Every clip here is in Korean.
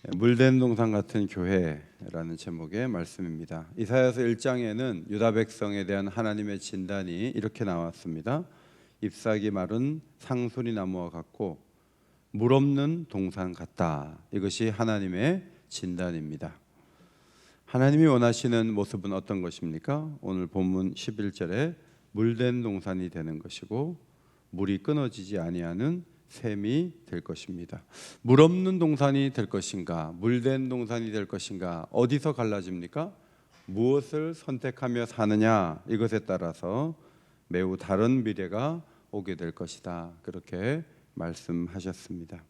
물된 동산 같은 교회라는 제목의 말씀입니다. 이사야서 1장에는 유다 백성에 대한 하나님의 진단이 이렇게 나왔습니다. 잎사귀 마른 상소리 나무와 같고 물 없는 동산 같다. 이것이 하나님의 진단입니다. 하나님이 원하시는 모습은 어떤 것입니까? 오늘 본문 11절에 물된 동산이 되는 것이고 물이 끊어지지 아니하는 샘이 될 것입니다. 물 없는 동산이 될 것인가, 물된 동산이 될 것인가, 어디서 갈라집니까? 무엇을 선택하며 사느냐, 이것에 따라서 매우 다른 미래가 오게 될 것이다. 그렇게 말씀하셨습니다.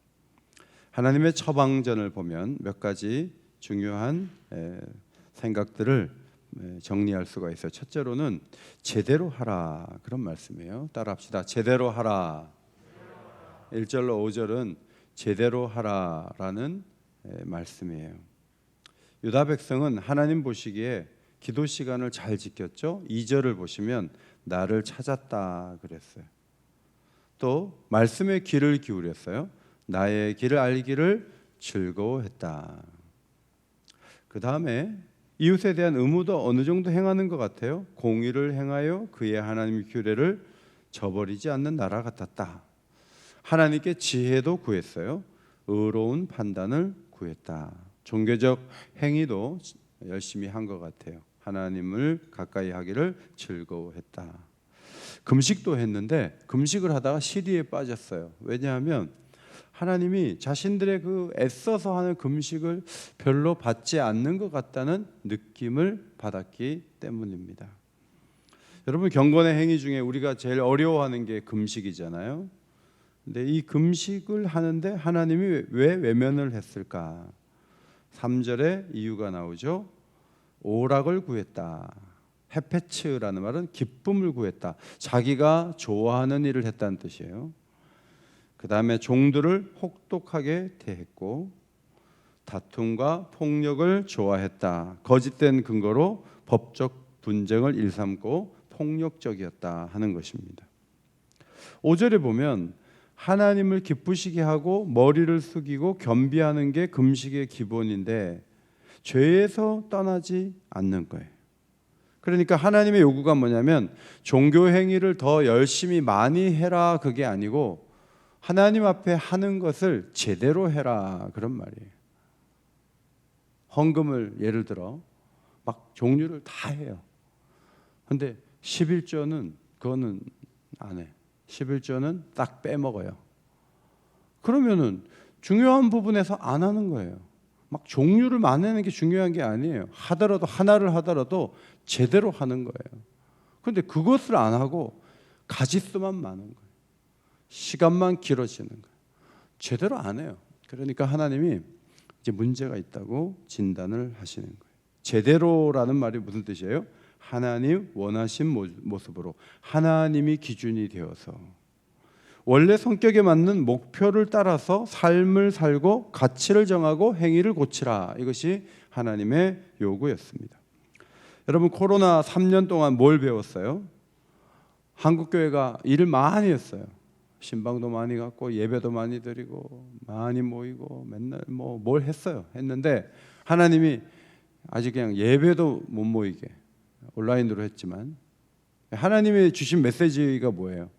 하나님의 처방전을 보면 몇 가지 중요한 생각들을 정리할 수가 있어요. 첫째로는 제대로 하라, 그런 말씀이에요. 따라합시다. 제대로 하라. 1절로 5절은 제대로 하라라는 말씀이에요. 유다 백성은 하나님 보시기에 기도 시간을 잘 지켰죠. 2절을 보시면 나를 찾았다 그랬어요. 또 말씀의 귀를 기울였어요. 나의 길을 알기를 즐거워했다. 그 다음에 이웃에 대한 의무도 어느 정도 행하는 것 같아요. 공의를 행하여 그의 하나님의 규례를 저버리지 않는 나라 같았다. 하나님께 지혜도 구했어요. 의로운 판단을 구했다. 종교적 행위도 열심히 한 것 같아요. 하나님을 가까이 하기를 즐거워했다. 금식도 했는데 금식을 하다가 시리에 빠졌어요. 왜냐하면 하나님이 자신들의 그 애써서 하는 금식을 별로 받지 않는 것 같다는 느낌을 받았기 때문입니다. 여러분, 경건의 행위 중에 우리가 제일 어려워하는 게 금식이잖아요. 근데 이 금식을 하는데 하나님이 왜 외면을 했을까? 3절에 이유가 나오죠. 오락을 구했다. 헤페츠라는 말은 기쁨을 구했다. 자기가 좋아하는 일을 했다는 뜻이에요. 그 다음에 종들을 혹독하게 대했고 다툼과 폭력을 좋아했다. 거짓된 근거로 법적 분쟁을 일삼고 폭력적이었다 하는 것입니다. 5절에 보면 하나님을 기쁘시게 하고 머리를 숙이고 겸비하는 게 금식의 기본인데 죄에서 떠나지 않는 거예요. 그러니까 하나님의 요구가 뭐냐면 종교 행위를 더 열심히 많이 해라, 그게 아니고 하나님 앞에 하는 것을 제대로 해라, 그런 말이에요. 헌금을 예를 들어 막 종류를 다 해요. 근데 11조는 그거는 안 해. 11조는 딱 빼먹어요. 그러면은 중요한 부분에서 안 하는 거예요. 막 종류를 많이 게 중요한 게 아니에요. 하더라도 하나를 하더라도 제대로 하는 거예요. 그런데 그것을 안 하고 가짓수만 많은 거예요. 시간만 길어지는 거예요. 제대로 안 해요. 그러니까 하나님이 이제 문제가 있다고 진단을 하시는 거예요. 제대로라는 말이 무슨 뜻이에요? 하나님 원하신 모습으로 하나님이 기준이 되어서 원래 성격에 맞는 목표를 따라서 삶을 살고 가치를 정하고 행위를 고치라. 이것이 하나님의 요구였습니다. 여러분, 코로나 3년 동안 뭘 배웠어요? 한국교회가 일을 많이 했어요. 신방도 많이 갔고 예배도 많이 드리고 많이 모이고 맨날 뭘 했어요. 했는데 하나님이 아직 그냥 예배도 못 모이게 온라인으로 했지만 하나님이 주신 메시지가 뭐예요?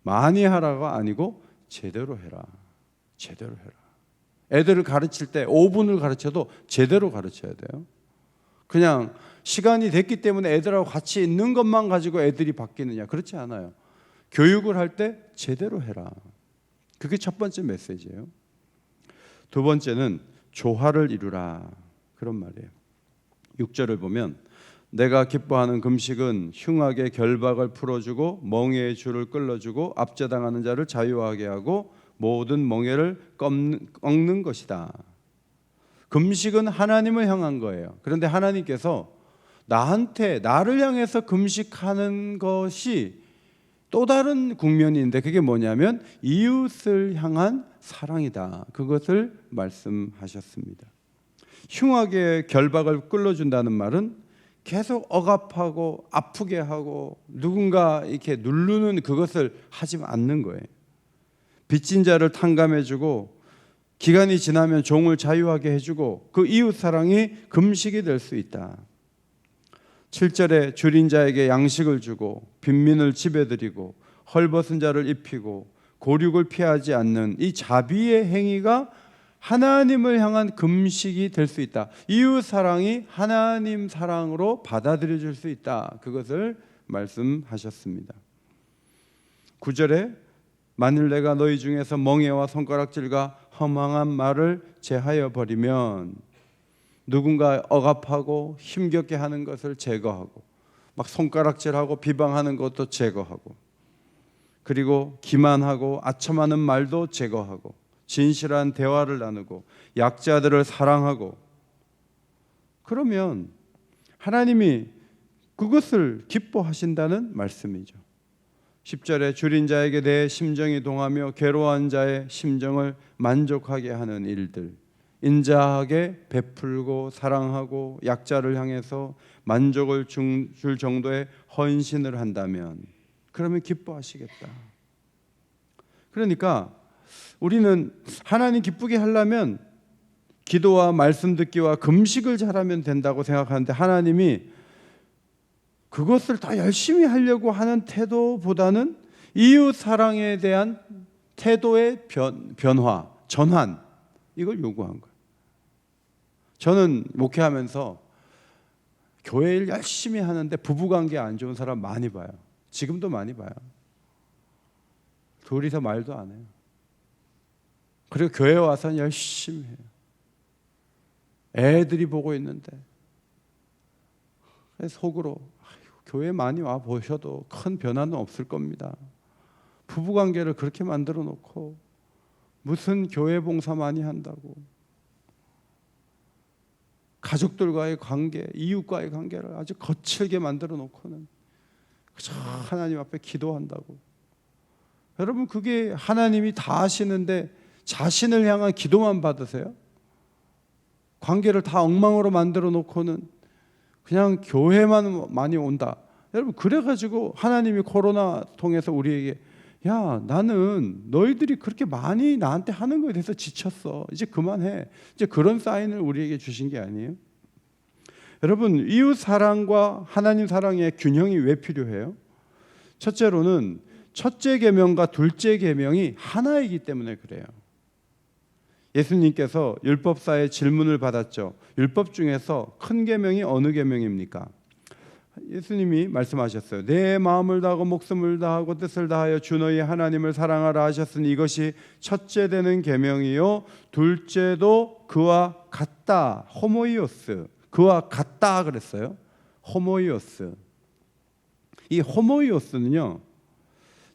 많이 하라가 아니고 제대로 해라. 제대로 해라. 애들을 가르칠 때 5분을 가르쳐도 제대로 가르쳐야 돼요. 그냥 시간이 됐기 때문에 애들하고 같이 있는 것만 가지고 애들이 바뀌느냐, 그렇지 않아요. 교육을 할 때 제대로 해라. 그게 첫 번째 메시지예요. 두 번째는 조화를 이루라, 그런 말이에요. 6절을 보면 내가 기뻐하는 금식은 흉악의 결박을 풀어주고 멍에의 줄을 끌어주고 압제당하는 자를 자유하게 하고 모든 멍에를 꺾는 것이다. 금식은 하나님을 향한 거예요. 그런데 하나님께서 나를 향해서 금식하는 것이 또 다른 국면인데 그게 뭐냐면 이웃을 향한 사랑이다. 그것을 말씀하셨습니다. 흉악의 결박을 끌어준다는 말은 계속 억압하고 아프게 하고 누군가 이렇게 누르는 그것을 하지 않는 거예요. 빚진 자를 탕감해주고 기간이 지나면 종을 자유하게 해주고 그 이웃 사랑이 금식이 될 수 있다. 7절에 줄인 자에게 양식을 주고 빈민을 집에 들이고 헐벗은 자를 입히고 고륙을 피하지 않는 이 자비의 행위가 하나님을 향한 금식이 될 수 있다. 이웃 사랑이 하나님 사랑으로 받아들여질 수 있다. 그것을 말씀하셨습니다. 9절에 만일 내가 너희 중에서 멍에와 손가락질과 허망한 말을 제하여 버리면, 누군가 억압하고 힘겹게 하는 것을 제거하고 막 손가락질하고 비방하는 것도 제거하고, 그리고 기만하고 아첨하는 말도 제거하고 진실한 대화를 나누고 약자들을 사랑하고, 그러면 하나님이 그것을 기뻐하신다는 말씀이죠. 10절에 줄인 자에게 내 심정이 동하며 괴로워한 자의 심정을 만족하게 하는 일들, 인자하게 베풀고 사랑하고 약자를 향해서 만족을 줄 정도의 헌신을 한다면, 그러면 기뻐하시겠다. 그러니까 우리는 하나님 기쁘게 하려면 기도와 말씀 듣기와 금식을 잘하면 된다고 생각하는데, 하나님이 그것을 더 열심히 하려고 하는 태도보다는 이웃 사랑에 대한 태도의 변화, 전환, 이걸 요구한 거예요. 저는 목회하면서 교회 일 열심히 하는데 부부관계 안 좋은 사람 많이 봐요. 지금도 많이 봐요. 둘이서 말도 안 해요. 그리고 교회 와서는 열심히 해요. 애들이 보고 있는데 속으로 교회 많이 와 보셔도 큰 변화는 없을 겁니다. 부부관계를 그렇게 만들어 놓고 무슨 교회 봉사 많이 한다고, 가족들과의 관계, 이웃과의 관계를 아주 거칠게 만들어 놓고는 그저 하나님 앞에 기도한다고. 여러분, 그게 하나님이 다 하시는데 자신을 향한 기도만 받으세요? 관계를 다 엉망으로 만들어 놓고는 그냥 교회만 많이 온다. 여러분, 그래가지고 하나님이 코로나 통해서 우리에게, 야, 나는 너희들이 그렇게 많이 나한테 하는 거에 대해서 지쳤어, 이제 그만해, 이제 그런 사인을 우리에게 주신 게 아니에요? 여러분, 이웃 사랑과 하나님 사랑의 균형이 왜 필요해요? 첫째로는 첫째 계명과 둘째 계명이 하나이기 때문에 그래요. 예수님께서 율법사의 질문을 받았죠. 율법 중에서 큰 계명이 어느 계명입니까? 예수님이 말씀하셨어요. 내 마음을 다하고 목숨을 다하고 뜻을 다하여 주 너희 하나님을 사랑하라 하셨으니 이것이 첫째 되는 계명이요 둘째도 그와 같다. 호모이오스, 그와 같다 그랬어요. 호모이오스. 이 호모이오스는요,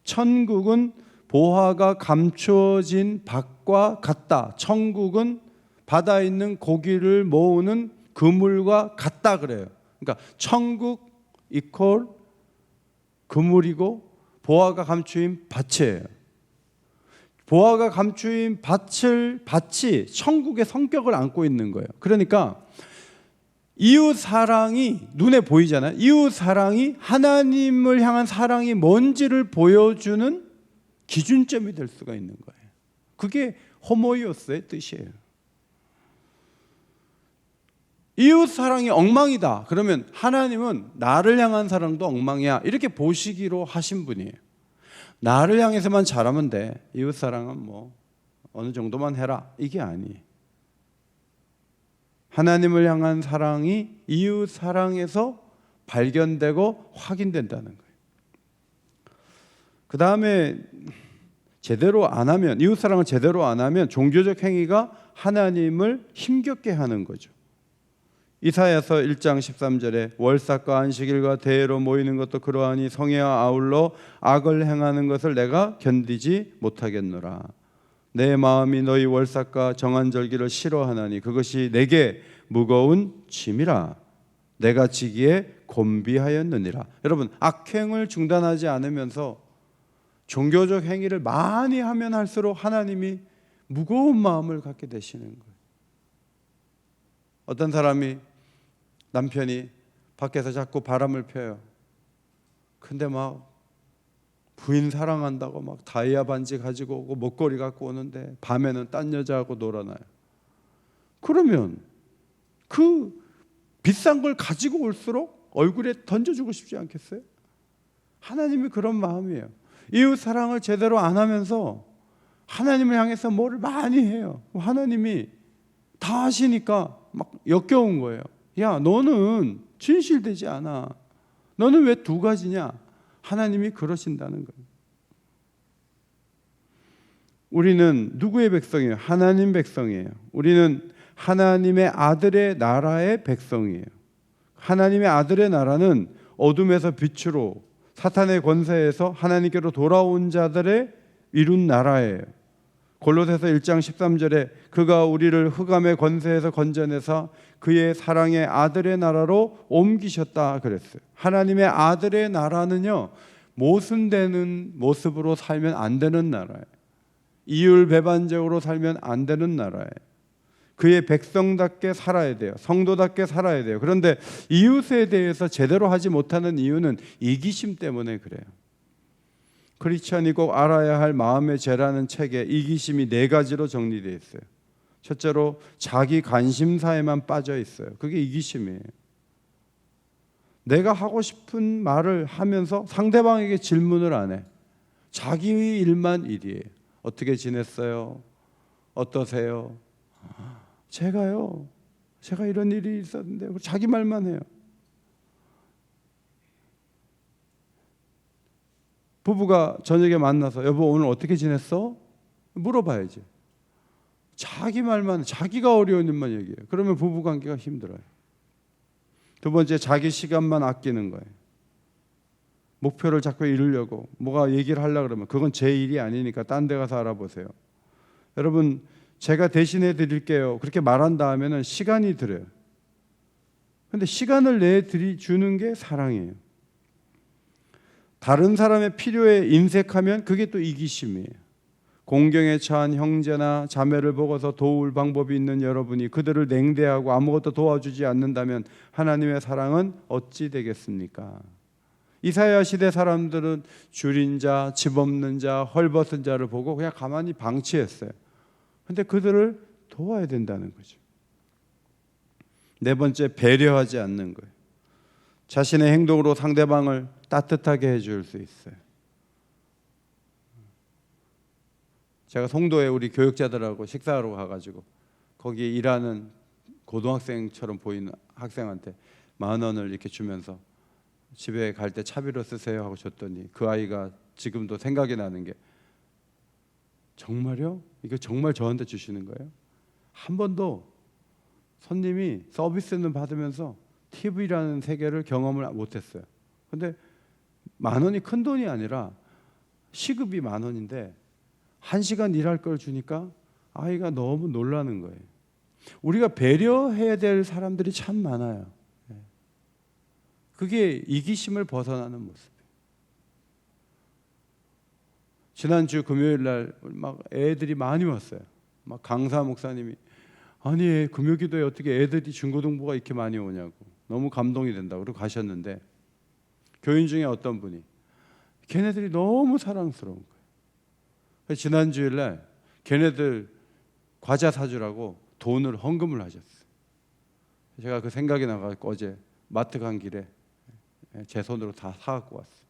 천국은 보화가 감춰진 밭과 같다. 천국은 바다에 있는 고기를 모으는 그물과 같다 그래요. 그러니까 천국 이퀄 그물이고 보화가 감추인 밭이에요. 보화가 감추인 밭이 천국의 성격을 안고 있는 거예요. 그러니까 이웃 사랑이 눈에 보이잖아요. 이웃 사랑이 하나님을 향한 사랑이 뭔지를 보여주는 기준점이 될 수가 있는 거예요. 그게 호모이오스의 뜻이에요. 이웃 사랑이 엉망이다 그러면 하나님은 나를 향한 사랑도 엉망이야 이렇게 보시기로 하신 분이에요. 나를 향해서만 잘하면 돼, 이웃 사랑은 뭐 어느 정도만 해라, 이게 아니에요. 하나님을 향한 사랑이 이웃 사랑에서 발견되고 확인된다는 거예요. 그 다음에 제대로 안 하면, 이웃 사랑을 제대로 안 하면 종교적 행위가 하나님을 힘겹게 하는 거죠. 이사야서 1장 13절에 월삭과 안식일과 대회로 모이는 것도 그러하니 성회와 아울러 악을 행하는 것을 내가 견디지 못하겠노라. 내 마음이 너희 월삭과 정한절기를 싫어하나니 그것이 내게 무거운 짐이라. 내가 지기에 곤비하였느니라. 여러분, 악행을 중단하지 않으면서 종교적 행위를 많이 하면 할수록 하나님이 무거운 마음을 갖게 되시는 거예요. 어떤 사람이, 남편이 밖에서 자꾸 바람을 펴요. 근데 막 부인 사랑한다고 막 다이아 반지 가지고 오고 목걸이 갖고 오는데 밤에는 딴 여자하고 놀아나요. 그러면 그 비싼 걸 가지고 올수록 얼굴에 던져주고 싶지 않겠어요? 하나님이 그런 마음이에요. 이웃 사랑을 제대로 안 하면서 하나님을 향해서 뭐를 많이 해요. 하나님이 다 하시니까 막 역겨운 거예요. 야, 너는 진실되지 않아. 너는 왜 두 가지냐? 하나님이 그러신다는 거예요. 우리는 누구의 백성이에요? 하나님 백성이에요. 우리는 하나님의 아들의 나라의 백성이에요. 하나님의 아들의 나라는 어둠에서 빛으로 사탄의 권세에서 하나님께로 돌아온 자들의 이룬 나라예요. 골로새서 1장 13절에 그가 우리를 흑암의 권세에서 건져내서 그의 사랑의 아들의 나라로 옮기셨다 그랬어요. 하나님의 아들의 나라는요, 모순되는 모습으로 살면 안 되는 나라예요. 이율배반적으로 살면 안 되는 나라예요. 그의 백성답게 살아야 돼요. 성도답게 살아야 돼요. 그런데 이웃에 대해서 제대로 하지 못하는 이유는 이기심 때문에 그래요. 크리스천이 꼭 알아야 할 마음의 죄라는 책에 이기심이 4가지로 정리되어 있어요. 첫째로 자기 관심사에만 빠져 있어요. 그게 이기심이에요. 내가 하고 싶은 말을 하면서 상대방에게 질문을 안 해. 자기 일만 일이에요. 어떻게 지냈어요? 어떠세요? 제가 이런 일이 있었는데 자기 말만 해요. 부부가 저녁에 만나서 여보 오늘 어떻게 지냈어? 물어봐야지. 자기 말만, 자기가 어려운 일만 얘기해요. 그러면 부부관계가 힘들어요. 두 번째, 자기 시간만 아끼는 거예요. 목표를 자꾸 이루려고 뭐가 얘기를 하려고 그러면 그건 제 일이 아니니까 딴 데 가서 알아보세요. 여러분, 제가 대신해 드릴게요 그렇게 말한 다음에는 시간이 들어요. 그런데 시간을 주는 게 사랑이에요. 다른 사람의 필요에 인색하면 그게 또 이기심이에요. 공경에 처한 형제나 자매를 보고서 도울 방법이 있는 여러분이 그들을 냉대하고 아무것도 도와주지 않는다면 하나님의 사랑은 어찌 되겠습니까? 이사야 시대 사람들은 줄인 자, 집 없는 자, 헐벗은 자를 보고 그냥 가만히 방치했어요. 그런데 그들을 도와야 된다는 거죠. 4번째, 배려하지 않는 거예요. 자신의 행동으로 상대방을 따뜻하게 해줄 수 있어요. 제가 송도에 우리 교육자들하고 식사하러 가가지고 거기에 일하는 고등학생처럼 보이는 학생한테 10,000원을 이렇게 주면서 집에 갈 때 차비로 쓰세요 하고 줬더니 그 아이가 지금도 생각이 나는 게 정말요? 이거 정말 저한테 주시는 거예요? 한 번도 손님이 서비스는 받으면서 팁이라는 세계를 경험을 못했어요. 근데 10,000원이 큰 돈이 아니라 시급이 10,000원인데 1시간 일할 걸 주니까 아이가 너무 놀라는 거예요. 우리가 배려해야 될 사람들이 참 많아요. 그게 이기심을 벗어나는 모습이에요. 지난주 금요일 날 막 애들이 많이 왔어요. 막 강사 목사님이 아니 금요기도에 어떻게 애들이 중고등부가 이렇게 많이 오냐고 너무 감동이 된다고 그러고 가셨는데 교인 중에 어떤 분이 걔네들이 너무 사랑스러운 거예요. 지난주일 날 걔네들 과자 사주라고 돈을 헌금을 하셨어요. 제가 그 생각이 나가지고 어제 마트 간 길에 제 손으로 다 사갖고 왔어요.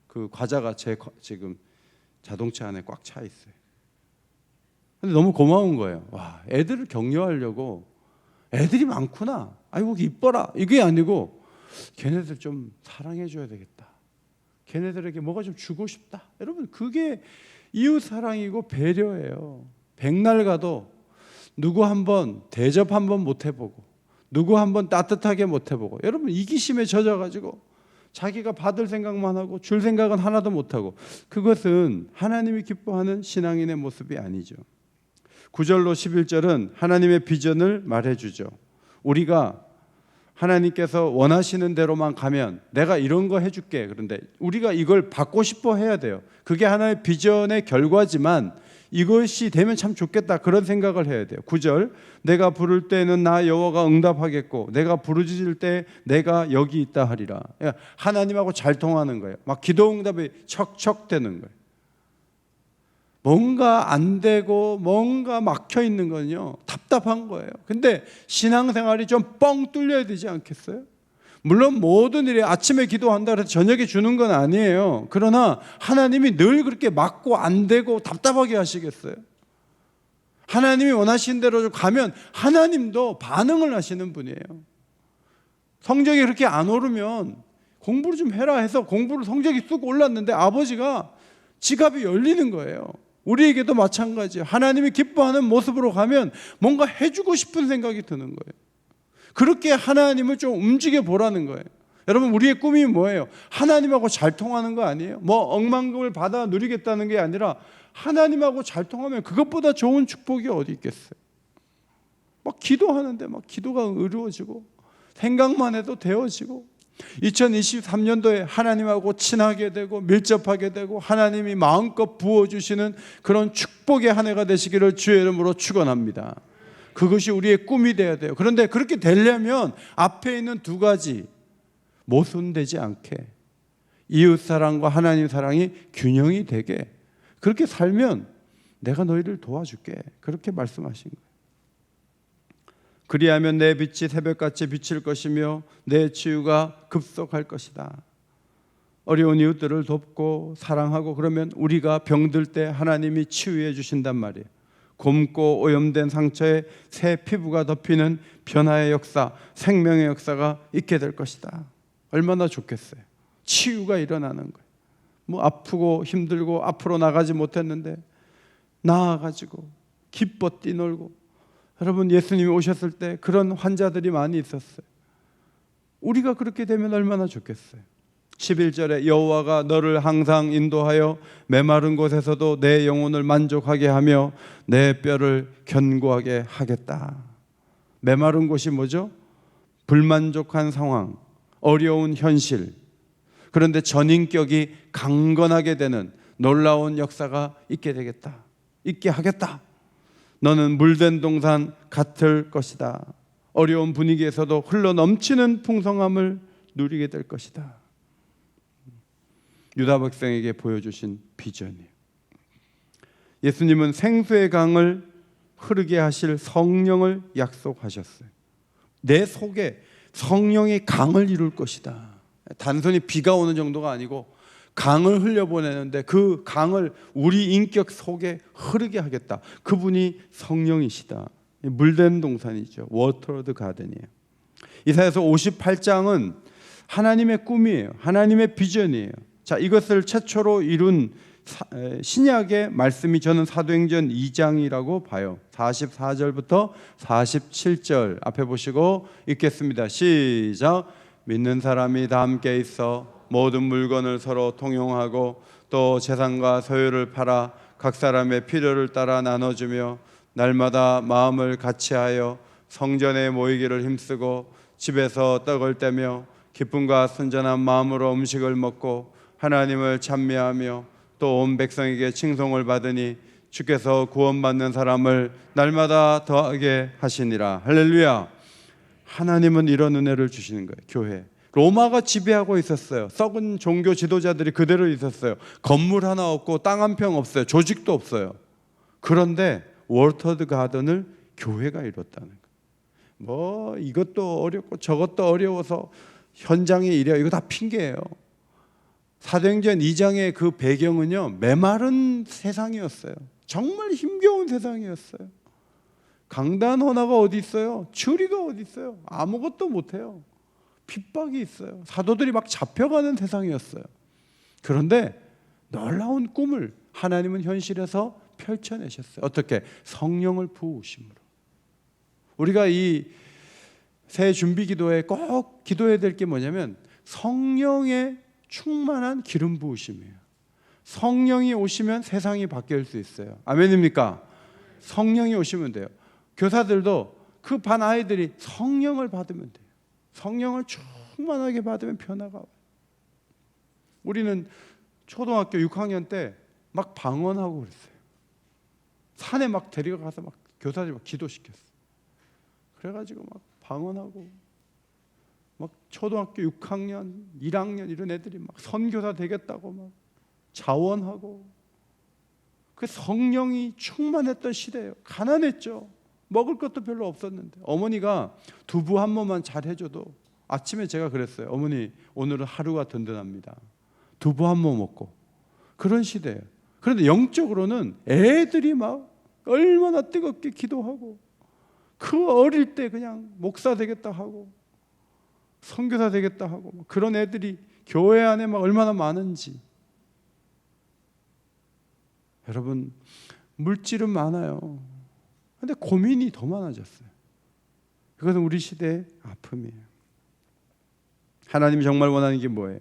그 과자가 제 지금 자동차 안에 꽉 차 있어요. 근데 너무 고마운 거예요. 와, 애들을 격려하려고 애들이 많구나. 아이고 이뻐라. 이게 아니고 걔네들 좀 사랑해줘야 되겠다. 걔네들에게 뭐가 좀 주고 싶다. 여러분 그게 이웃 사랑이고 배려예요. 백날 가도 누구 한번 대접 한번 못 해보고 누구 한번 따뜻하게 못 해보고 여러분 이기심에 젖어가지고 자기가 받을 생각만 하고 줄 생각은 하나도 못하고 그것은 하나님이 기뻐하는 신앙인의 모습이 아니죠. 9절로 11절은 하나님의 비전을 말해주죠. 우리가 하나님께서 원하시는 대로만 가면 내가 이런 거 해줄게. 그런데 우리가 이걸 받고 싶어 해야 돼요. 그게 하나의 비전의 결과지만 이것이 되면 참 좋겠다, 그런 생각을 해야 돼요. 9절, 내가 부를 때는 나 여호와가 응답하겠고 내가 부르짖을 때 내가 여기 있다 하리라. 하나님하고 잘 통하는 거예요. 막 기도 응답이 척척 되는 거예요. 뭔가 안 되고 뭔가 막혀 있는 건요, 답답한 거예요. 근데 신앙생활이 좀 뻥 뚫려야 되지 않겠어요? 물론 모든 일에 아침에 기도한다 그래서 저녁에 주는 건 아니에요. 그러나 하나님이 늘 그렇게 막고 안 되고 답답하게 하시겠어요? 하나님이 원하시는 대로 가면 하나님도 반응을 하시는 분이에요. 성적이 그렇게 안 오르면 공부를 좀 해라 해서 공부를 성적이 쑥 올랐는데 아버지가 지갑이 열리는 거예요. 우리에게도 마찬가지예요. 하나님이 기뻐하는 모습으로 가면 뭔가 해주고 싶은 생각이 드는 거예요. 그렇게 하나님을 좀 움직여 보라는 거예요. 여러분, 우리의 꿈이 뭐예요? 하나님하고 잘 통하는 거 아니에요? 뭐 억만금을 받아 누리겠다는 게 아니라 하나님하고 잘 통하면 그것보다 좋은 축복이 어디 있겠어요? 막 기도하는데 막 기도가 이루어지고 생각만 해도 되어지고 2023년도에 하나님하고 친하게 되고 밀접하게 되고 하나님이 마음껏 부어주시는 그런 축복의 한 해가 되시기를 주의 이름으로 축원합니다. 그것이 우리의 꿈이 되어야 돼요. 그런데 그렇게 되려면 앞에 있는 두 가지 모순되지 않게 이웃사랑과 하나님 사랑이 균형이 되게 그렇게 살면 내가 너희를 도와줄게, 그렇게 말씀하신 거예요. 그리하면 내 빛이 새벽같이 비칠 것이며 내 치유가 급속할 것이다. 어려운 이웃들을 돕고 사랑하고 그러면 우리가 병들 때 하나님이 치유해 주신단 말이에요. 곪고 오염된 상처에 새 피부가 덮이는 변화의 역사, 생명의 역사가 있게 될 것이다. 얼마나 좋겠어요. 치유가 일어나는 거예요. 뭐 아프고 힘들고 앞으로 나가지 못했는데 나아가지고 기뻐 뛰놀고. 여러분, 예수님이 오셨을 때 그런 환자들이 많이 있었어요. 우리가 그렇게 되면 얼마나 좋겠어요. 11절에 여호와가 너를 항상 인도하여 메마른 곳에서도 내 영혼을 만족하게 하며 내 뼈를 견고하게 하겠다. 메마른 곳이 뭐죠? 불만족한 상황, 어려운 현실. 그런데 전인격이 강건하게 되는 놀라운 역사가 있게 되겠다. 있게 하겠다. 너는 물된 동산 같을 것이다. 어려운 분위기에서도 흘러 넘치는 풍성함을 누리게 될 것이다. 유다 백성에게 보여주신 비전이에요. 예수님은 생수의 강을 흐르게 하실 성령을 약속하셨어요. 내 속에 성령의 강을 이룰 것이다. 단순히 비가 오는 정도가 아니고 강을 흘려보내는데 그 강을 우리 인격 속에 흐르게 하겠다. 그분이 성령이시다. 물된 동산이죠. 워터드 가든이에요. 이사야서 58장은 하나님의 꿈이에요. 하나님의 비전이에요. 자, 이것을 최초로 이룬 신약의 말씀이 저는 사도행전 2장이라고 봐요. 44절부터 47절 앞에 보시고 읽겠습니다. 시작. 믿는 사람이 다 함께 있어 모든 물건을 서로 통용하고 또 재산과 소유를 팔아 각 사람의 필요를 따라 나눠주며 날마다 마음을 같이하여 성전에 모이기를 힘쓰고 집에서 떡을 떼며 기쁨과 순전한 마음으로 음식을 먹고 하나님을 찬미하며 또 온 백성에게 칭송을 받으니 주께서 구원받는 사람을 날마다 더하게 하시니라. 할렐루야. 하나님은 이런 은혜를 주시는 거예요. 교회 로마가 지배하고 있었어요. 썩은 종교 지도자들이 그대로 있었어요. 건물 하나 없고 땅 한 평 없어요. 조직도 없어요. 그런데 워터드 가든을 교회가 이뤘다는 거예요. 뭐 이것도 어렵고 저것도 어려워서 현장에 이래요. 이거 다 핑계예요. 사도행전 2장의 그 배경은요, 메마른 세상이었어요. 정말 힘겨운 세상이었어요. 강단 헌화가 어디 있어요? 주리가 어디 있어요? 아무것도 못해요. 핍박이 있어요. 사도들이 막 잡혀가는 세상이었어요. 그런데 놀라운 꿈을 하나님은 현실에서 펼쳐내셨어요. 어떻게? 성령을 부으심으로. 우리가 이 새 준비 기도에 꼭 기도해야 될 게 뭐냐면 성령의 충만한 기름 부으심이에요. 성령이 오시면 세상이 바뀔 수 있어요. 아멘입니까? 성령이 오시면 돼요. 교사들도 그 반 아이들이 성령을 받으면 돼요. 성령을 충만하게 받으면 변화가 와요. 우리는 초등학교 6학년 때 막 방언하고 그랬어요. 산에 막 데려가서 막 교사들이 막 기도시켰어. 그래가지고 막 방언하고 막 초등학교 6학년, 1학년 이런 애들이 막 선교사 되겠다고 막 자원하고, 그 성령이 충만했던 시대예요. 가난했죠. 먹을 것도 별로 없었는데 어머니가 두부 한 번만 잘 해줘도, 아침에 제가 그랬어요. 어머니 오늘은 하루가 든든합니다. 두부 한 번 먹고. 그런 시대예요. 그런데 영적으로는 애들이 막 얼마나 뜨겁게 기도하고, 그 어릴 때 그냥 목사 되겠다 하고 선교사 되겠다 하고, 그런 애들이 교회 안에 막 얼마나 많은지. 여러분, 물질은 많아요. 근데 고민이 더 많아졌어요. 그것은 우리 시대의 아픔이에요. 하나님이 정말 원하는 게 뭐예요?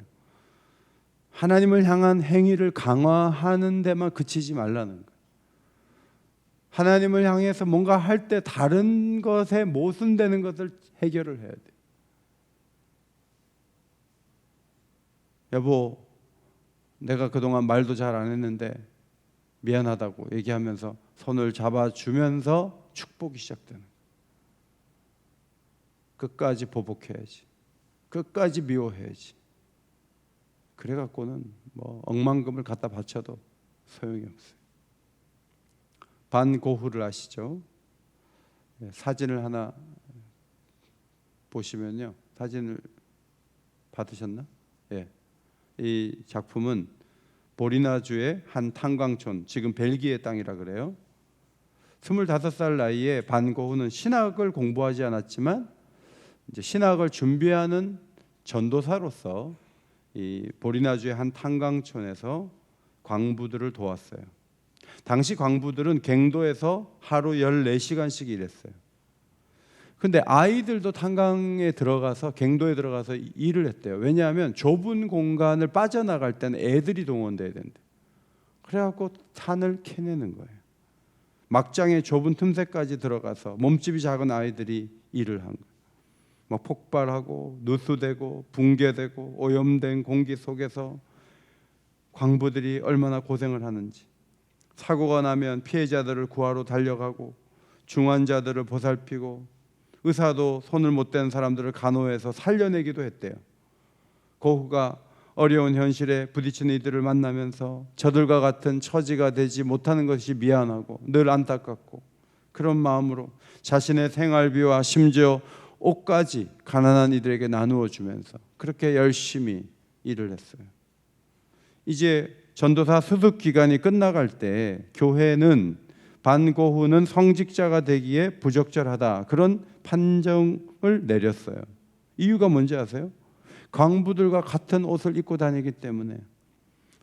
하나님을 향한 행위를 강화하는 데만 그치지 말라는 거예요. 하나님을 향해서 뭔가 할 때 다른 것에 모순되는 것을 해결을 해야 돼요. 여보, 내가 그동안 말도 잘 안 했는데 미안하다고 얘기하면서 손을 잡아주면서 축복이 시작되는 거예요. 끝까지 보복해야지. 끝까지 미워해야지. 그래갖고는 뭐 억만금을 갖다 바쳐도 소용이 없어요. 반고흐를 아시죠? 사진을 하나 보시면요. 사진을 받으셨나? 예. 이 작품은 보리나주의 한 탄광촌, 지금 벨기에 땅이라 그래요. 25살 나이에 반고흐는 신학을 공부하지 않았지만 이제 신학을 준비하는 전도사로서 이 보리나주의 한 탄광촌에서 광부들을 도왔어요. 당시 광부들은 갱도에서 하루 14시간씩 일했어요. 근데 아이들도 탄광에 들어가서, 갱도에 들어가서 일을 했대요. 왜냐하면 좁은 공간을 빠져나갈 때는 애들이 동원돼야 된대. 그래갖고 산을 캐내는 거예요. 막장의 좁은 틈새까지 들어가서 몸집이 작은 아이들이 일을 한 거예요. 막 폭발하고 누수되고 붕괴되고 오염된 공기 속에서 광부들이 얼마나 고생을 하는지. 사고가 나면 피해자들을 구하러 달려가고, 중환자들을 보살피고, 의사도 손을 못 댄 사람들을 간호해서 살려내기도 했대요. 고흐가 어려운 현실에 부딪히는 이들을 만나면서 저들과 같은 처지가 되지 못하는 것이 미안하고 늘 안타깝고, 그런 마음으로 자신의 생활비와 심지어 옷까지 가난한 이들에게 나누어 주면서 그렇게 열심히 일을 했어요. 이제 전도사 수습 기간이 끝나갈 때 교회는 반고흐는 성직자가 되기에 부적절하다, 그런 판정을 내렸어요. 이유가 뭔지 아세요? 광부들과 같은 옷을 입고 다니기 때문에.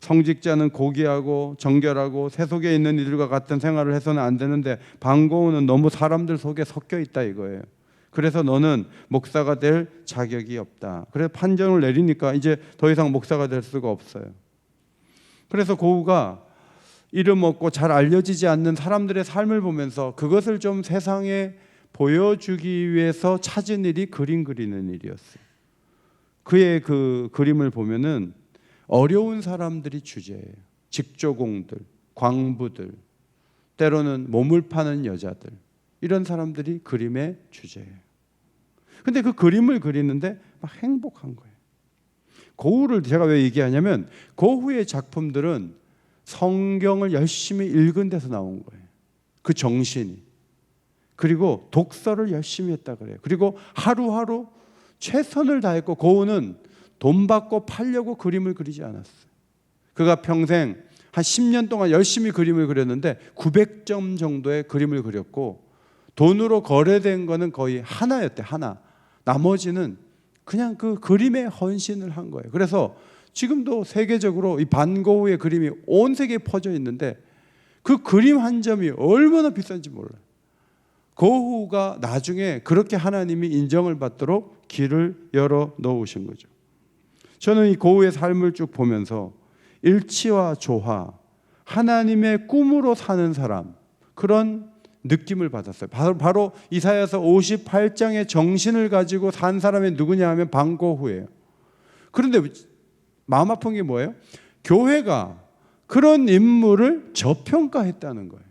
성직자는 고귀하고 정결하고 세속에 있는 이들과 같은 생활을 해서는 안 되는데 반고흐는 너무 사람들 속에 섞여 있다 이거예요. 그래서 너는 목사가 될 자격이 없다. 그래서 판정을 내리니까 이제 더 이상 목사가 될 수가 없어요. 그래서 고흐가 이름 없고 잘 알려지지 않는 사람들의 삶을 보면서 그것을 좀 세상에 보여주기 위해서 찾은 일이 그림 그리는 일이었어요. 그의 그 그림을 보면은 어려운 사람들이 주제예요. 직조공들, 광부들, 때로는 몸을 파는 여자들, 이런 사람들이 그림의 주제예요. 근데 그 그림을 그리는데 막 행복한 거예요. 고흐를 제가 왜 얘기하냐면, 고흐의 작품들은 성경을 열심히 읽은 데서 나온 거예요. 그 정신이. 그리고 독서를 열심히 했다 그래요. 그리고 하루하루 최선을 다했고, 고흐는 돈 받고 팔려고 그림을 그리지 않았어요. 그가 평생 한 10년 동안 열심히 그림을 그렸는데 900점 정도의 그림을 그렸고, 돈으로 거래된 거는 거의 하나였대, 하나. 나머지는 그냥 그 그림에 헌신을 한 거예요. 그래서 지금도 세계적으로 이 반고흐의 그림이 온 세계에 퍼져 있는데 그 그림 한 점이 얼마나 비싼지 몰라요. 고흐가 나중에 그렇게 하나님이 인정을 받도록 길을 열어 놓으신 거죠. 저는 이 고흐의 삶을 쭉 보면서 일치와 조화, 하나님의 꿈으로 사는 사람, 그런 느낌을 받았어요. 바로 이사야서 58장의 정신을 가지고 산 사람이 누구냐 하면 반고흐예요. 그런데 마음 아픈 게 뭐예요? 교회가 그런 인물을 저평가했다는 거예요.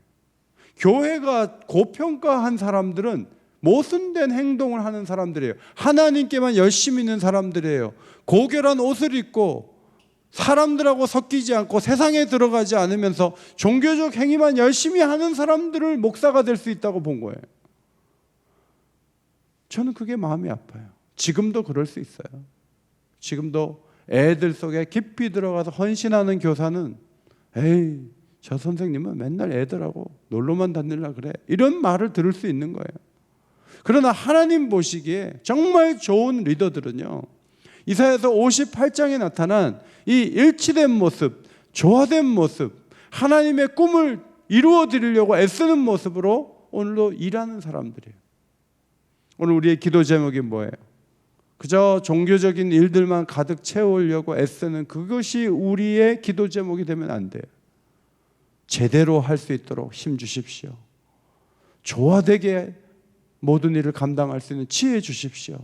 교회가 고평가한 사람들은 모순된 행동을 하는 사람들이에요. 하나님께만 열심히 있는 사람들이에요. 고결한 옷을 입고 사람들하고 섞이지 않고 세상에 들어가지 않으면서 종교적 행위만 열심히 하는 사람들을 목사가 될 수 있다고 본 거예요. 저는 그게 마음이 아파요. 지금도 그럴 수 있어요. 지금도 애들 속에 깊이 들어가서 헌신하는 교사는 에이, 저 선생님은 맨날 애들하고 놀러만 다니려고 그래, 이런 말을 들을 수 있는 거예요. 그러나 하나님 보시기에 정말 좋은 리더들은요, 이사야서 58장에 나타난 이 일치된 모습, 조화된 모습, 하나님의 꿈을 이루어 드리려고 애쓰는 모습으로 오늘도 일하는 사람들이에요. 오늘 우리의 기도 제목이 뭐예요? 그저 종교적인 일들만 가득 채우려고 애쓰는 그것이 우리의 기도 제목이 되면 안 돼요. 제대로 할 수 있도록 힘 주십시오. 조화되게 모든 일을 감당할 수 있는 지혜 주십시오.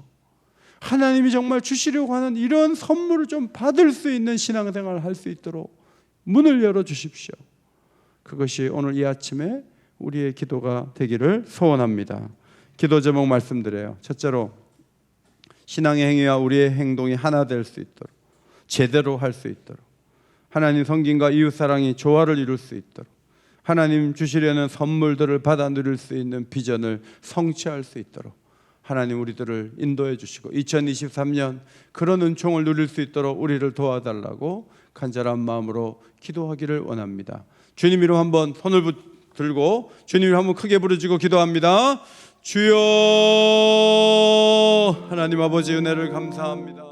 하나님이 정말 주시려고 하는 이런 선물을 좀 받을 수 있는 신앙생활을 할 수 있도록 문을 열어 주십시오. 그것이 오늘 이 아침에 우리의 기도가 되기를 소원합니다. 기도 제목 말씀드려요. 첫째로 신앙의 행위와 우리의 행동이 하나 될 수 있도록, 제대로 할 수 있도록, 하나님 성김과 이웃사랑이 조화를 이룰 수 있도록, 하나님 주시려는 선물들을 받아 누릴 수 있는 비전을 성취할 수 있도록 하나님 우리들을 인도해 주시고 2023년 그런 은총을 누릴 수 있도록 우리를 도와달라고 간절한 마음으로 기도하기를 원합니다. 주님 이름 한번 손을 들고 주님 이름 한번 크게 부르짖고 기도합니다. 주여, 하나님 아버지 은혜를 감사합니다.